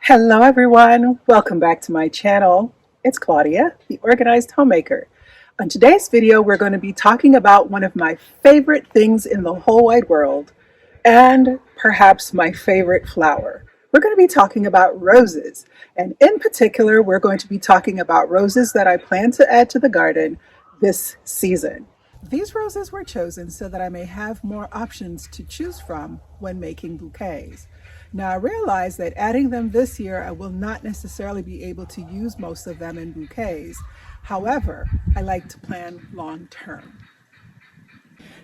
Hello everyone, welcome back to my channel. It's Claudia, the Organized Homemaker. On today's video, we're going to be talking about one of my favorite things in the whole wide world, and perhaps my favorite flower. We're going to be talking about roses, and in particular, we're going to be talking about roses that I plan to add to the garden this season. These roses were chosen so that I may have more options to choose from when making bouquets. Now I realize that adding them this year, I will not necessarily be able to use most of them in bouquets. However, I like to plan long term.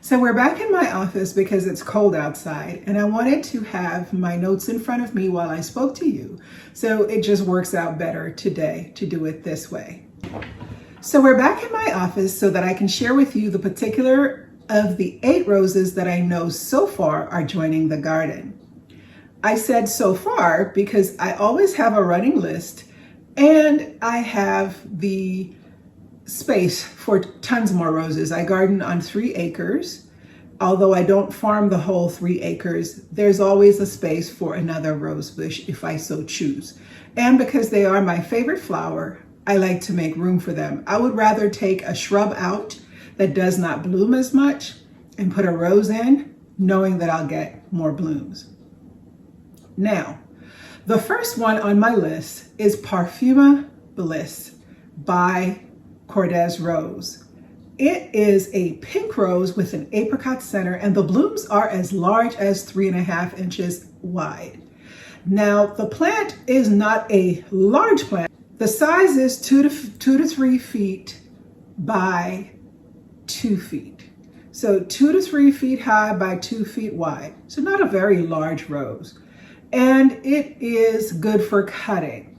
So we're back in my office because it's cold outside and I wanted to have my notes in front of me while I spoke to you. So it just works out better today to do it this way. So we're back in my office so that I can share with you the particular of the 8 roses that I know so far are joining the garden. I said so far because I always have a running list and I have the space for tons more roses. I garden on 3 acres. Although I don't farm the whole 3 acres, there's always a space for another rose bush if I so choose. And because they are my favorite flower, I like to make room for them. I would rather take a shrub out that does not bloom as much and put a rose in, knowing that I'll get more blooms. Now, the first one on my list is Parfuma Bliss by Eustacia Rose. It is a pink rose with an apricot center and the blooms are as large as 3.5 inches wide. Now, the plant is not a large plant. The size is 2 to 3 feet by 2 feet. So 2 to 3 feet high by 2 feet wide. So not a very large rose. And it is good for cutting.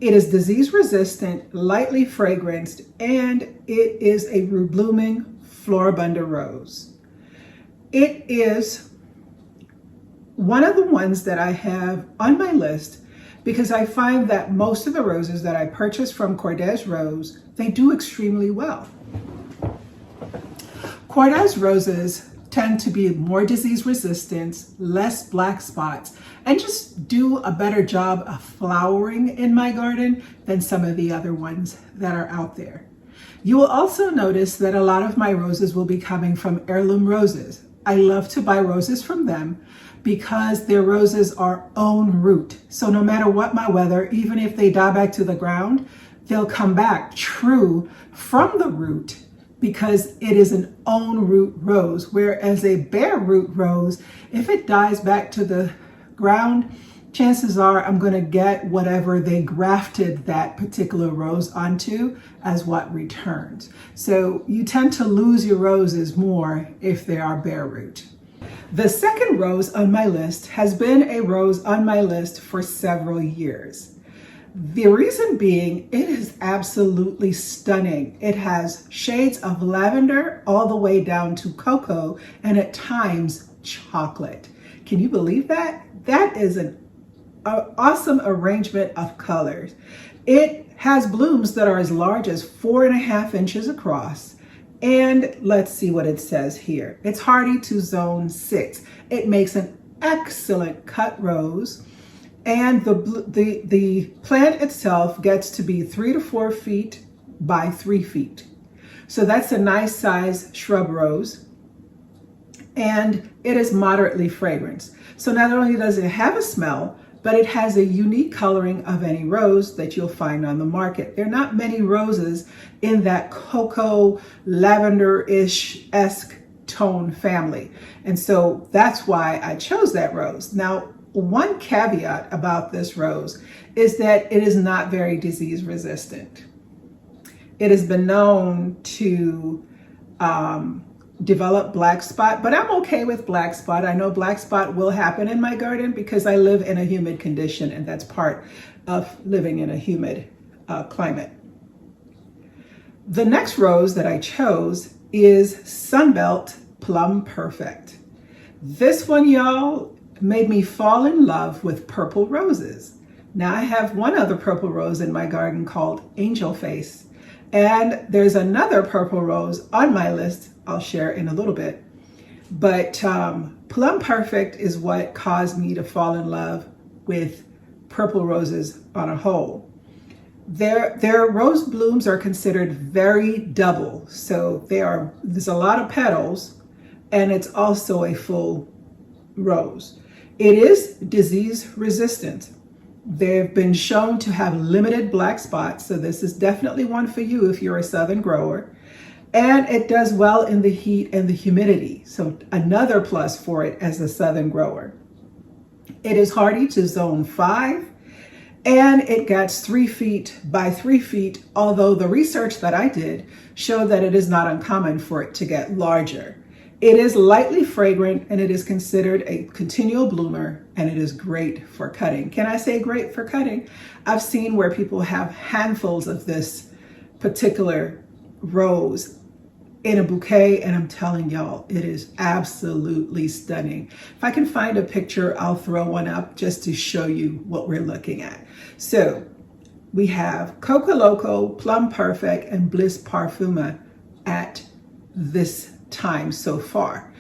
It is disease resistant, lightly fragranced, and it is a blooming floribunda rose. It is one of the ones that I have on my list because I find that most of the roses that I purchase from Eustacia Rose, they do extremely well. Eustacia roses tend to be more disease resistant, less black spots, and just do a better job of flowering in my garden than some of the other ones that are out there. You will also notice that a lot of my roses will be coming from Heirloom Roses. I love to buy roses from them because their roses are own root. So no matter what my weather, even if they die back to the ground, they'll come back true from the root because it is an own root rose. Whereas a bare root rose, if it dies back to the ground, chances are I'm going to get whatever they grafted that particular rose onto as what returns. So you tend to lose your roses more if they are bare root. The second rose on my list has been a rose on my list for several years. The reason being, it is absolutely stunning. It has shades of lavender all the way down to cocoa and at times chocolate. Can you believe that? That is an awesome arrangement of colors. It has blooms that are as large as 4.5 inches across. And let's see what it says here. It's hardy to zone 6. It makes an excellent cut rose. And the plant itself gets to be 3 to 4 feet by 3 feet. So that's a nice size shrub rose. And it is moderately fragrant. So not only does it have a smell, but it has a unique coloring of any rose that you'll find on the market. There are not many roses in that cocoa lavender-ish-esque tone family. And so that's why I chose that rose. Now, one caveat about this rose is that it is not very disease resistant. It has been known to develop black spot, but I'm okay with black spot. I know black spot will happen in my garden because I live in a humid condition and that's part of living in a humid climate. The next rose that I chose is Sunbelt Plum Perfect. This one, y'all, made me fall in love with purple roses. Now I have one other purple rose in my garden called Angel Face. And there's another purple rose on my list I'll share in a little bit. But Plum Perfect is what caused me to fall in love with purple roses on a whole. Their rose blooms are considered very double. So there's a lot of petals, and it's also a full rose. It is disease resistant. They've been shown to have limited black spots, so this is definitely one for you if you're a southern grower. And it does well in the heat and the humidity, so another plus for it as a southern grower. It is hardy to zone 5, and it gets 3 feet by 3 feet, although the research that I did showed that it is not uncommon for it to get larger. It is lightly fragrant, and it is considered a continual bloomer, and it is great for cutting. Can I say great for cutting? I've seen where people have handfuls of this particular rose in a bouquet, and I'm telling y'all, it is absolutely stunning. If I can find a picture, I'll throw one up just to show you what we're looking at. So we have Koko Loko, Plum Perfect, and Bliss Parfuma at this time so far.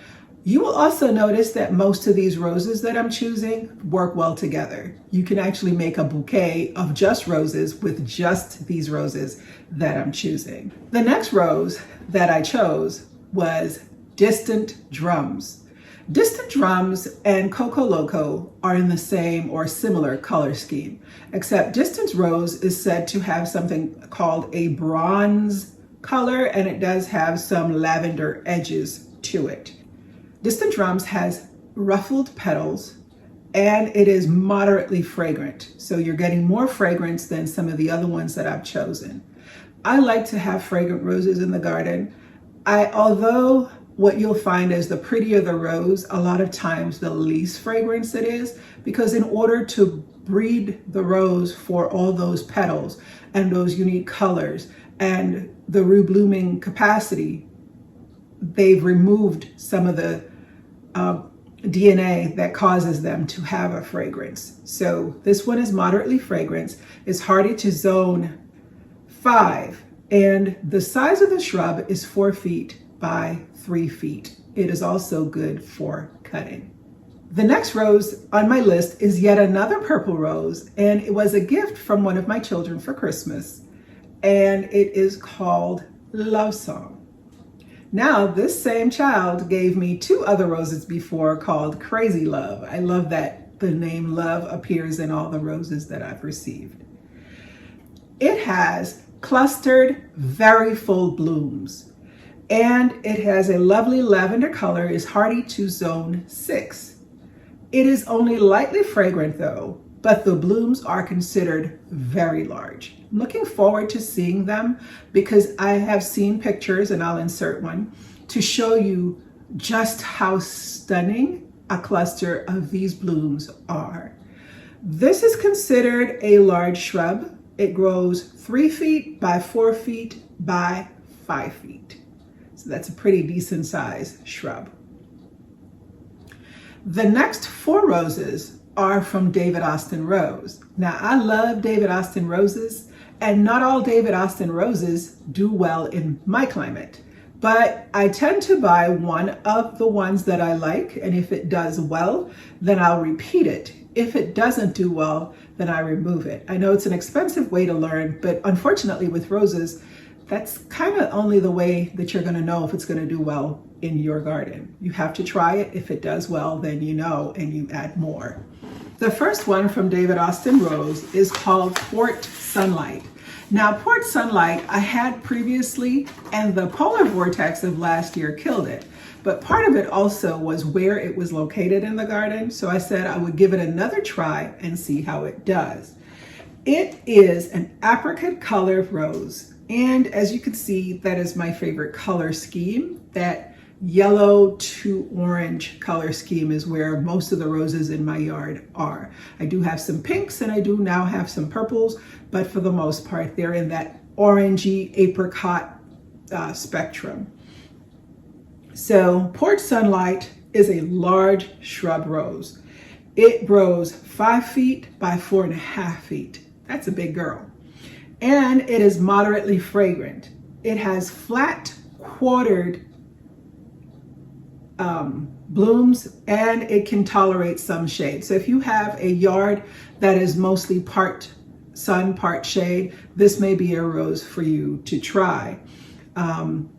You will also notice that most of these roses that I'm choosing work well together. You can actually make a bouquet of just roses with just these roses that I'm choosing. The next rose that I chose was Distant Drums. Distant Drums and Koko Loko are in the same or similar color scheme, except Distant Rose is said to have something called a bronze color, and it does have some lavender edges to it. Distant Drums has ruffled petals, and it is moderately fragrant. So you're getting more fragrance than some of the other ones that I've chosen. I like to have fragrant roses in the garden. Although what you'll find is the prettier the rose, a lot of times the least fragrance it is, because in order to breed the rose for all those petals and those unique colors and the reblooming capacity, they've removed some of the DNA that causes them to have a fragrance. So this one is moderately fragrant. It's hardy to zone 5, and the size of the shrub is 4 feet by 3 feet. It is also good for cutting. The next rose on my list is yet another purple rose, and it was a gift from one of my children for Christmas, and it is called Love Song. Now, this same child gave me 2 other roses before called Crazy Love. I love that the name Love appears in all the roses that I've received. It has clustered, very full blooms, and it has a lovely lavender color, is hardy to zone 6. It is only lightly fragrant though, but the blooms are considered very large. I'm looking forward to seeing them because I have seen pictures, and I'll insert one to show you just how stunning a cluster of these blooms are. This is considered a large shrub. It grows 3 feet by 4 feet by 5 feet. So that's a pretty decent size shrub. The next 4 roses are from David Austin Rose. Now, I love David Austin roses, and not all David Austin roses do well in my climate, but I tend to buy one of the ones that I like, and if it does well, then I'll repeat it. If it doesn't do well, then I remove it. I know it's an expensive way to learn, but unfortunately with roses, that's kind of only the way that you're going to know if it's going to do well in your garden. You have to try it. If it does well, then you know, and you add more. The first one from David Austin Rose is called Port Sunlight. Now, Port Sunlight I had previously, and the polar vortex of last year killed it. But part of it also was where it was located in the garden. So I said I would give it another try and see how it does. It is an apricot colored rose. And as you can see, that is my favorite color scheme. That yellow to orange color scheme is where most of the roses in my yard are. I do have some pinks, and I do now have some purples, but for the most part, they're in that orangey apricot spectrum. So Port Sunlight is a large shrub rose. It grows 5 feet by 4.5 feet. That's a big girl. And it is moderately fragrant. It has flat quartered blooms, and it can tolerate some shade. So if you have a yard that is mostly part sun, part shade, this may be a rose for you to try.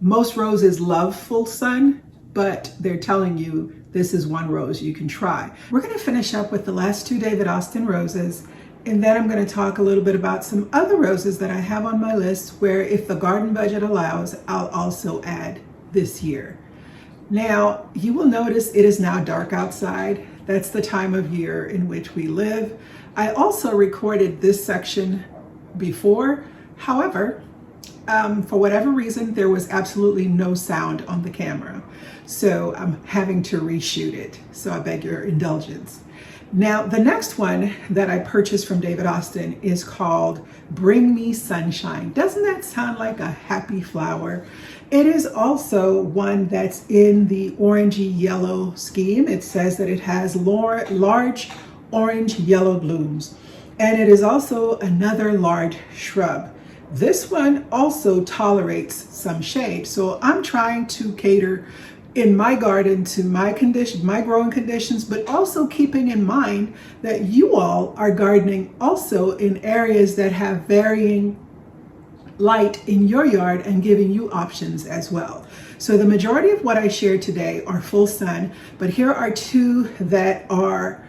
Most roses love full sun, but they're telling you this is one rose you can try. We're going to finish up with the last two David Austin roses, and then I'm going to talk a little bit about some other roses that I have on my list where, if the garden budget allows, I'll also add this year. Now, you will notice it is now dark outside. That's the time of year in which we live. I also recorded this section before. However, for whatever reason, there was absolutely no sound on the camera. So I'm having to reshoot it. So I beg your indulgence. Now, the next one that I purchased from David Austin is called Bring Me Sunshine. Doesn't that sound like a happy flower? It is also one that's in the orangey yellow scheme. It says that it has large orange yellow blooms, and it is also another large shrub. This one also tolerates some shade. So I'm trying to cater in my garden to my growing conditions, but also keeping in mind that you all are gardening also in areas that have varying light in your yard and giving you options as well. So the majority of what I shared today are full sun, but here are two that are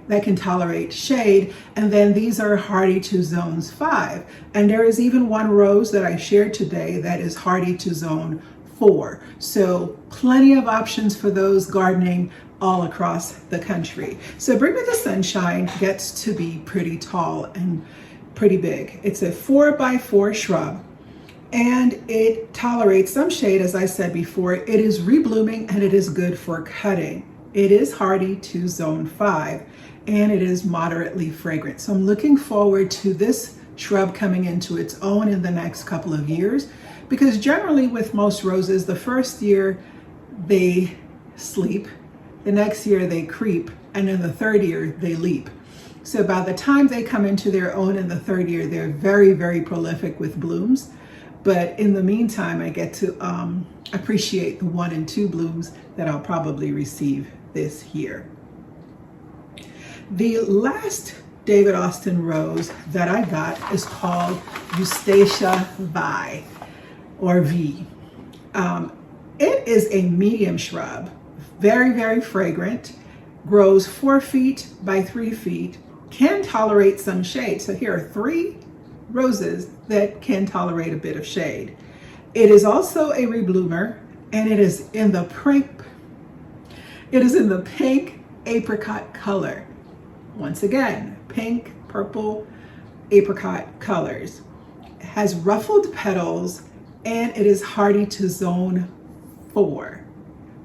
that can tolerate shade, and then these are hardy to zones 5. And there is even one rose that I shared today that is hardy to zone 4. So plenty of options for those gardening all across the country. So Bring Me the Sunshine gets to be pretty tall and pretty big. It's a 4x4 shrub, and it tolerates some shade. As I said before, it is reblooming and it is good for cutting. It is hardy to zone 5, and it is moderately fragrant. So I'm looking forward to this shrub coming into its own in the next couple of years, because generally with most roses, the first year they sleep, the next year they creep, and in the third year they leap. So by the time they come into their own in the third year, they're very, very prolific with blooms. But in the meantime, I get to appreciate the 1 and 2 blooms that I'll probably receive this year. The last David Austin rose that I got is called Eustacia Vye, or V. It is a medium shrub, very, very fragrant, grows 4 feet by 3 feet, can tolerate some shade. So here are 3 roses that can tolerate a bit of shade. It is also a rebloomer, and it is in the pink apricot color. Once again, pink, purple, apricot colors. It has ruffled petals, and it is hardy to zone 4.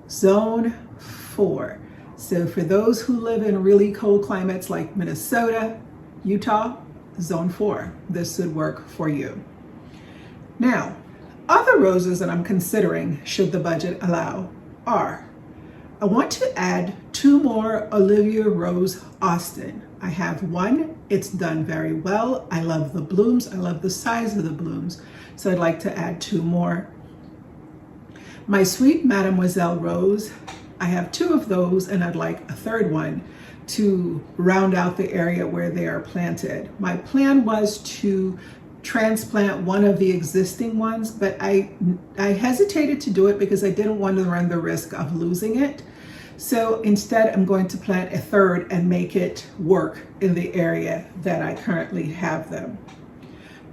Zone 4. So for those who live in really cold climates like Minnesota, Utah, zone 4, this should work for you. Now, other roses that I'm considering, should the budget allow, are, I want to add 2 more Olivia Rose Austin. I have one, it's done very well. I love the blooms, I love the size of the blooms. So I'd like to add 2 more. My sweet Mademoiselle rose, I have 2 of those, and I'd like a 3rd one to round out the area where they are planted. My plan was to transplant one of the existing ones, but I hesitated to do it because I didn't want to run the risk of losing it. So instead, I'm going to plant a 3rd and make it work in the area that I currently have them.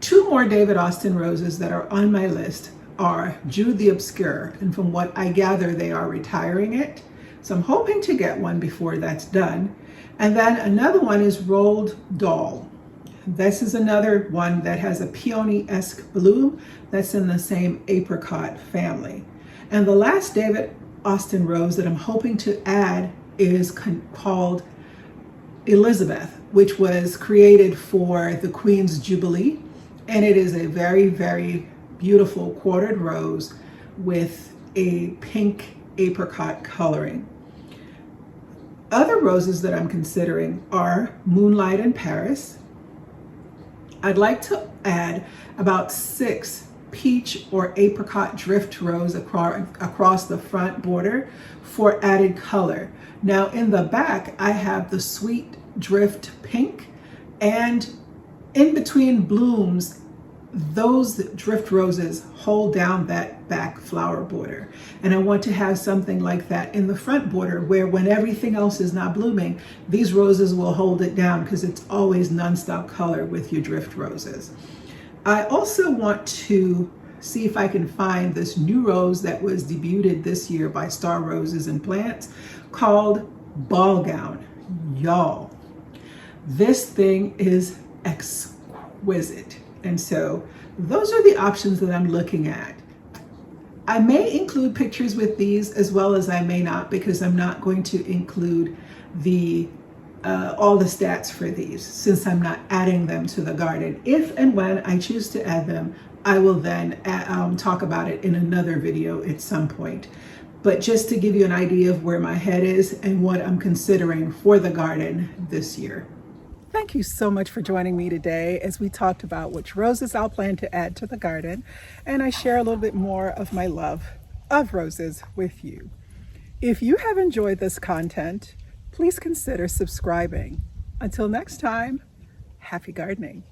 2 more David Austin roses that are on my list are Jude the Obscure, and from what I gather, they are retiring it. So I'm hoping to get one before that's done. And then another one is Roald Dahl. This is another one that has a peony-esque bloom that's in the same apricot family. And the last David Austin rose that I'm hoping to add is called Elizabeth, which was created for the Queen's Jubilee. And it is a very, very beautiful quartered rose with a pink apricot coloring. Other roses that I'm considering are Moonlight in Paris. I'd like to add about 6 peach or apricot drift rose across the front border for added color. Now in the back, I have the sweet drift pink, and in between blooms, those drift roses hold down that back flower border. And I want to have something like that in the front border, where when everything else is not blooming, these roses will hold it down, because it's always nonstop color with your drift roses. I also want to see if I can find this new rose that was debuted this year by Star Roses and Plants called Ball Gown. Y'all, this thing is exquisite. And so those are the options that I'm looking at. I may include pictures with these as well as I may not, because I'm not going to include all the stats for these, since I'm not adding them to the garden. If and when I choose to add them, I will then talk about it in another video at some point. But just to give you an idea of where my head is and what I'm considering for the garden this year. Thank you so much for joining me today as we talked about which roses I'll plan to add to the garden, and I share a little bit more of my love of roses with you. If you have enjoyed this content, please consider subscribing. Until next time, happy gardening.